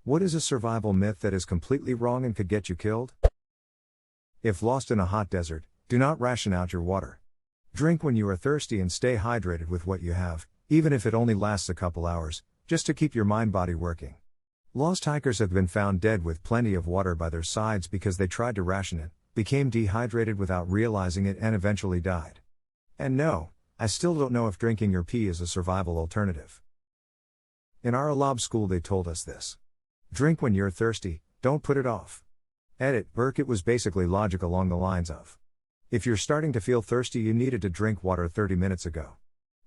What is a survival myth that is completely wrong and could get you killed? If lost in a hot desert, do not ration out your water. Drink when you are thirsty and stay hydrated with what you have, even if it only lasts a couple hours, just to keep your mind-body working. Lost hikers have been found dead with plenty of water by their sides because they tried to ration it, became dehydrated without realizing it, and eventually died. And no, I still don't know if drinking your pee is a survival alternative. In our Alab school they told us this. Drink when you're thirsty, don't put it off. Edit, Burke. It was basically logic along the lines of, if you're starting to feel thirsty you needed to drink water 30 minutes ago.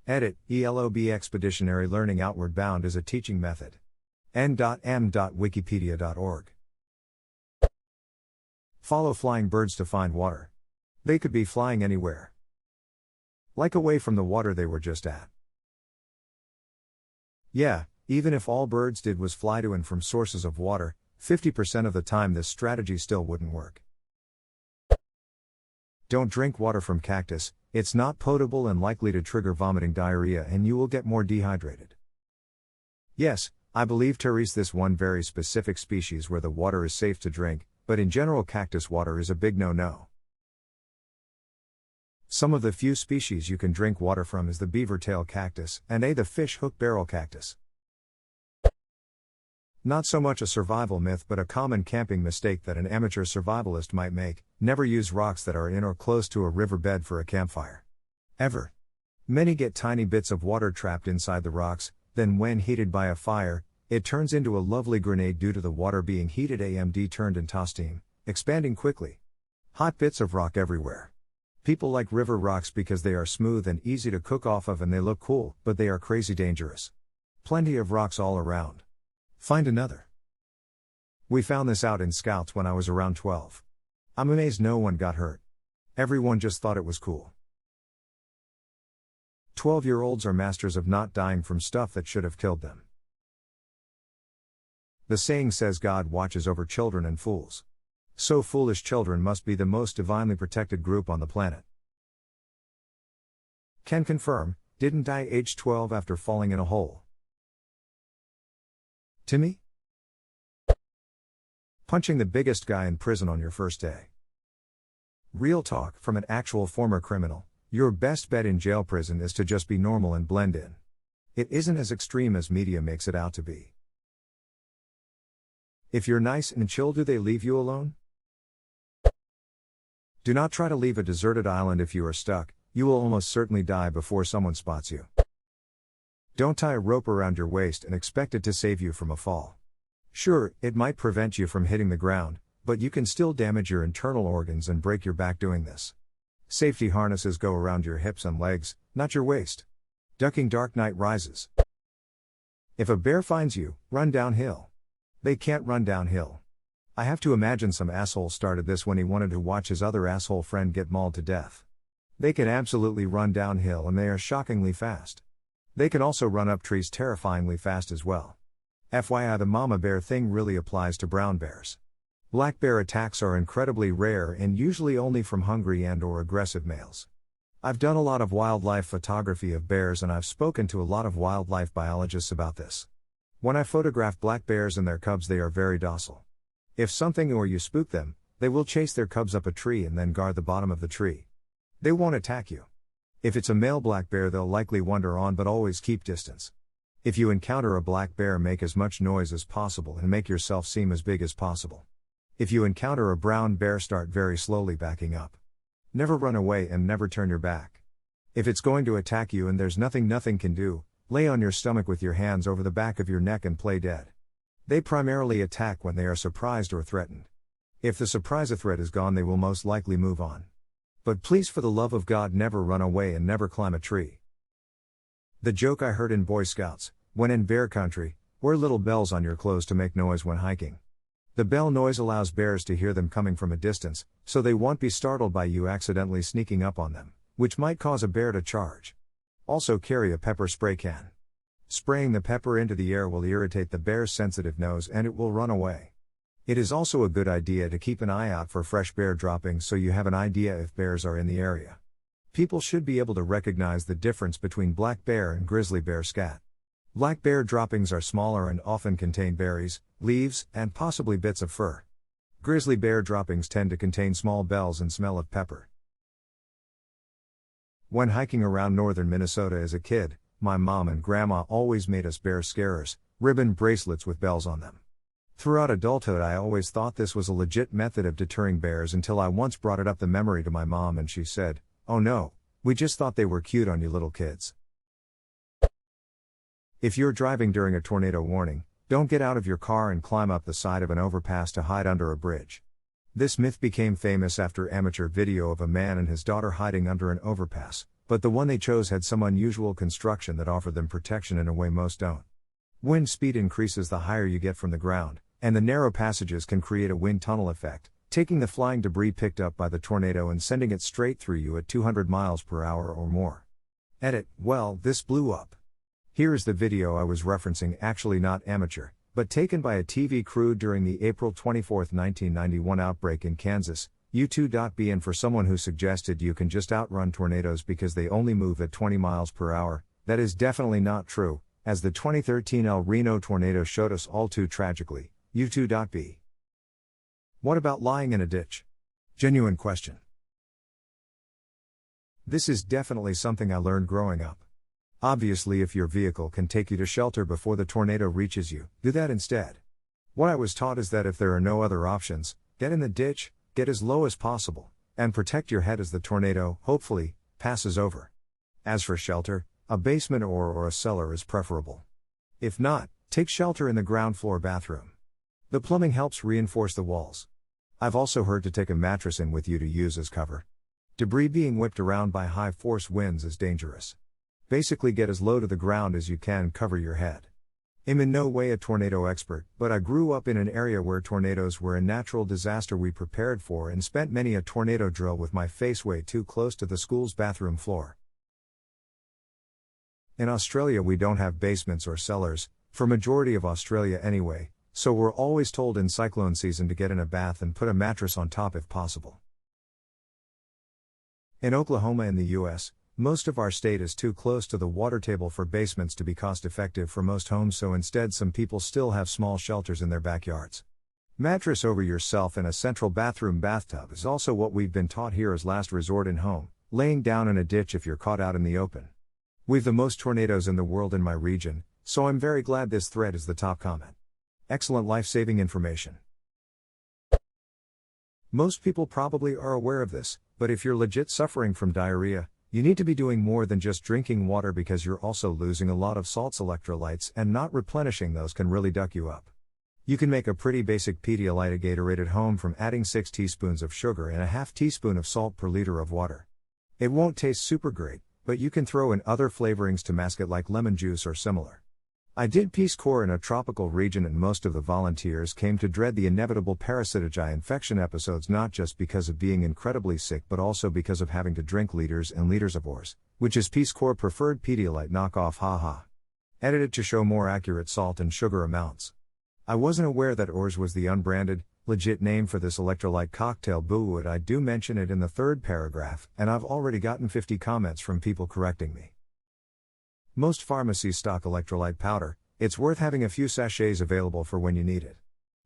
Edit, ELOB. Expeditionary learning outward bound is a teaching method. n.m.wikipedia.org. Follow flying birds to find water. They could be flying anywhere. Like away from the water they were just at. Yeah, even if all birds did was fly to and from sources of water, 50% of the time this strategy still wouldn't work. Don't drink water from cactus, it's not potable and likely to trigger vomiting, diarrhea, and you will get more dehydrated. Yes, I believe there is this one very specific species where the water is safe to drink, but in general cactus water is a big no-no. Some of the few species you can drink water from is the beaver tail cactus and the fish hook barrel cactus. Not so much a survival myth but a common camping mistake that an amateur survivalist might make: never use rocks that are in or close to a riverbed for a campfire. Ever. Many get tiny bits of water trapped inside the rocks, then when heated by a fire, it turns into a lovely grenade due to the water being heated AMD turned into steam, expanding quickly. Hot bits of rock everywhere. People like river rocks because they are smooth and easy to cook off of and they look cool, but they are crazy dangerous. Plenty of rocks all around. Find another. We found this out in Scouts when I was around 12. I'm amazed no one got hurt. Everyone just thought it was cool. 12-year-olds are masters of not dying from stuff that should have killed them. The saying says God watches over children and fools. So foolish children must be the most divinely protected group on the planet. Can confirm, didn't die age 12 after falling in a hole. Timmy? Punching the biggest guy in prison on your first day. Real talk from an actual former criminal, your best bet in jail prison is to just be normal and blend in. It isn't as extreme as media makes it out to be. If you're nice and chill, do they leave you alone? Do not try to leave a deserted island if you are stuck, you will almost certainly die before someone spots you. Don't tie a rope around your waist and expect it to save you from a fall. Sure, it might prevent you from hitting the ground, but you can still damage your internal organs and break your back doing this. Safety harnesses go around your hips and legs, not your waist. Ducking Dark Knight Rises. If a bear finds you, run downhill. They can't run downhill. I have to imagine some asshole started this when he wanted to watch his other asshole friend get mauled to death. They can absolutely run downhill and they are shockingly fast. They can also run up trees terrifyingly fast as well. FYI, the mama bear thing really applies to brown bears. Black bear attacks are incredibly rare and usually only from hungry and/or aggressive males. I've done a lot of wildlife photography of bears and I've spoken to a lot of wildlife biologists about this. When I photograph black bears and their cubs, they are very docile. If something or you spook them, they will chase their cubs up a tree and then guard the bottom of the tree. They won't attack you. If it's a male black bear, they'll likely wander on but always keep distance. If you encounter a black bear, make as much noise as possible and make yourself seem as big as possible. If you encounter a brown bear, start very slowly backing up. Never run away and never turn your back. If it's going to attack you and there's nothing can do, lay on your stomach with your hands over the back of your neck and play dead. They primarily attack when they are surprised or threatened. If the surprise threat is gone, they will most likely move on. But please, for the love of God, never run away and never climb a tree. The joke I heard in Boy Scouts: when in bear country, wear little bells on your clothes to make noise when hiking. The bell noise allows bears to hear them coming from a distance, so they won't be startled by you accidentally sneaking up on them, which might cause a bear to charge. Also carry a pepper spray can. Spraying the pepper into the air will irritate the bear's sensitive nose and it will run away. It is also a good idea to keep an eye out for fresh bear droppings so you have an idea if bears are in the area. People should be able to recognize the difference between black bear and grizzly bear scat. Black bear droppings are smaller and often contain berries, leaves, and possibly bits of fur. Grizzly bear droppings tend to contain small bells and smell of pepper. When hiking around northern Minnesota as a kid, my mom and grandma always made us bear scarers, ribbon bracelets with bells on them. Throughout adulthood, I always thought this was a legit method of deterring bears until I once brought it up the memory to my mom and she said, "Oh no, we just thought they were cute on you little kids." If you're driving during a tornado warning, don't get out of your car and climb up the side of an overpass to hide under a bridge. This myth became famous after amateur video of a man and his daughter hiding under an overpass, but the one they chose had some unusual construction that offered them protection in a way most don't. Wind speed increases the higher you get from the ground, and the narrow passages can create a wind tunnel effect, taking the flying debris picked up by the tornado and sending it straight through you at 200 miles per hour or more. Edit, well, this blew up. Here is the video I was referencing, actually not amateur, but taken by a TV crew during the April 24, 1991 outbreak in Kansas, U2.B. And for someone who suggested you can just outrun tornadoes because they only move at 20 miles per hour, that is definitely not true, as the 2013 El Reno tornado showed us all too tragically, U2.B. What about lying in a ditch? Genuine question. This is definitely something I learned growing up. Obviously, if your vehicle can take you to shelter before the tornado reaches you, do that instead. What I was taught is that if there are no other options, get in the ditch, get as low as possible, and protect your head as the tornado, hopefully, passes over. As for shelter, a basement or a cellar is preferable. If not, take shelter in the ground floor bathroom. The plumbing helps reinforce the walls. I've also heard to take a mattress in with you to use as cover. Debris being whipped around by high force winds is dangerous. Basically, get as low to the ground as you can, cover your head. I'm in no way a tornado expert, but I grew up in an area where tornadoes were a natural disaster we prepared for and spent many a tornado drill with my face way too close to the school's bathroom floor. In Australia we don't have basements or cellars, for majority of Australia anyway, so we're always told in cyclone season to get in a bath and put a mattress on top if possible. In Oklahoma in the US, most of our state is too close to the water table for basements to be cost effective for most homes, so instead some people still have small shelters in their backyards. Mattress over yourself in a central bathroom bathtub is also what we've been taught here as last resort in home, laying down in a ditch if you're caught out in the open. We've the most tornadoes in the world in my region, so I'm very glad this thread is the top comment. Excellent life-saving information. Most people probably are aware of this, but if you're legit suffering from diarrhea, you need to be doing more than just drinking water because you're also losing a lot of salt's electrolytes, and not replenishing those can really duck you up. You can make a pretty basic Pedialyte Gatorade at home from adding 6 teaspoons of sugar and a half teaspoon of salt per liter of water. It won't taste super great, but you can throw in other flavorings to mask it like lemon juice or similar. I did Peace Corps in a tropical region and most of the volunteers came to dread the inevitable parasitogi infection episodes, not just because of being incredibly sick but also because of having to drink liters and liters of Oars, which is Peace Corps preferred Pedialyte knockoff, haha. Edited to show more accurate salt and sugar amounts. I wasn't aware that Oars was the unbranded, legit name for this electrolyte cocktail, but I do mention it in the third paragraph, and I've already gotten 50 comments from people correcting me. Most pharmacies stock electrolyte powder. It's worth having a few sachets available for when you need it.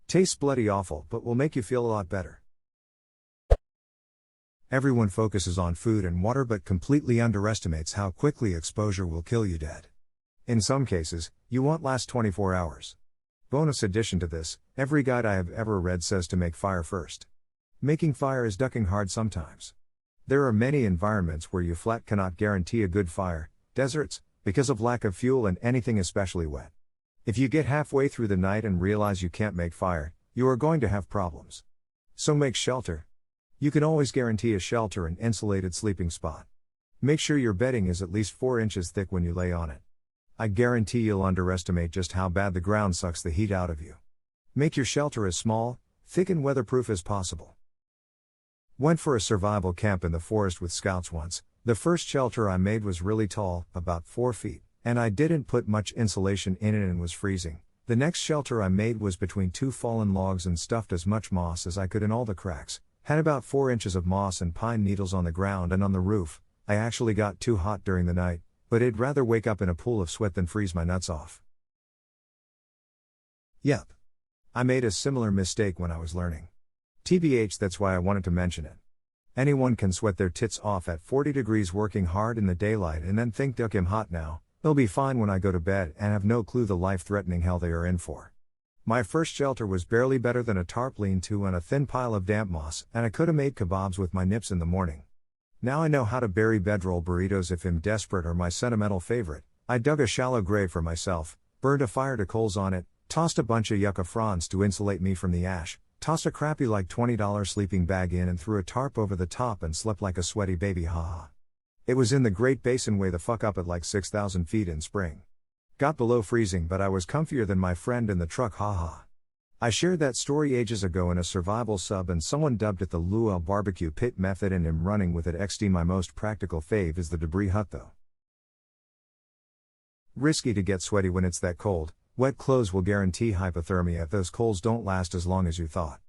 Tastes bloody awful, but will make you feel a lot better. Everyone focuses on food and water but completely underestimates how quickly exposure will kill you dead. In some cases, you won't last 24 hours. Bonus addition to this, every guide I have ever read says to make fire first. Making fire is ducking hard sometimes. There are many environments where you flat cannot guarantee a good fire, deserts, because of lack of fuel and anything especially wet. If you get halfway through the night and realize you can't make fire, you are going to have problems. So make shelter. You can always guarantee a shelter and insulated sleeping spot. Make sure your bedding is at least 4 inches thick when you lay on it. I guarantee you'll underestimate just how bad the ground sucks the heat out of you. Make your shelter as small, thick and weatherproof as possible. Went for a survival camp in the forest with scouts once. The first shelter I made was really tall, about 4 feet, and I didn't put much insulation in it and was freezing. The next shelter I made was between 2 fallen logs and stuffed as much moss as I could in all the cracks, had about 4 inches of moss and pine needles on the ground and on the roof. I actually got too hot during the night, but I'd rather wake up in a pool of sweat than freeze my nuts off. Yep. I made a similar mistake when I was learning. TBH, that's why I wanted to mention it. Anyone can sweat their tits off at 40 degrees working hard in the daylight and then think, "Duck, I'm hot now, they'll be fine when I go to bed," and have no clue the life-threatening hell they are in for. My first shelter was barely better than a tarp lean-to and a thin pile of damp moss, and I could have made kebabs with my nips in the morning. Now I know how to bury bedroll burritos if I'm desperate, or my sentimental favorite, I dug a shallow grave for myself, burned a fire to coals on it, tossed a bunch of yucca fronds to insulate me from the ash, tossed a crappy like $20 sleeping bag in and threw a tarp over the top and slept like a sweaty baby, haha. It was in the Great Basin way the fuck up at like 6,000 feet in spring. Got below freezing, but I was comfier than my friend in the truck, haha. I shared that story ages ago in a survival sub and someone dubbed it the Luau barbecue pit method and am running with it. XD. My most practical fave is the debris hut though. Risky to get sweaty when it's that cold. Wet clothes will guarantee hypothermia if those coals don't last as long as you thought.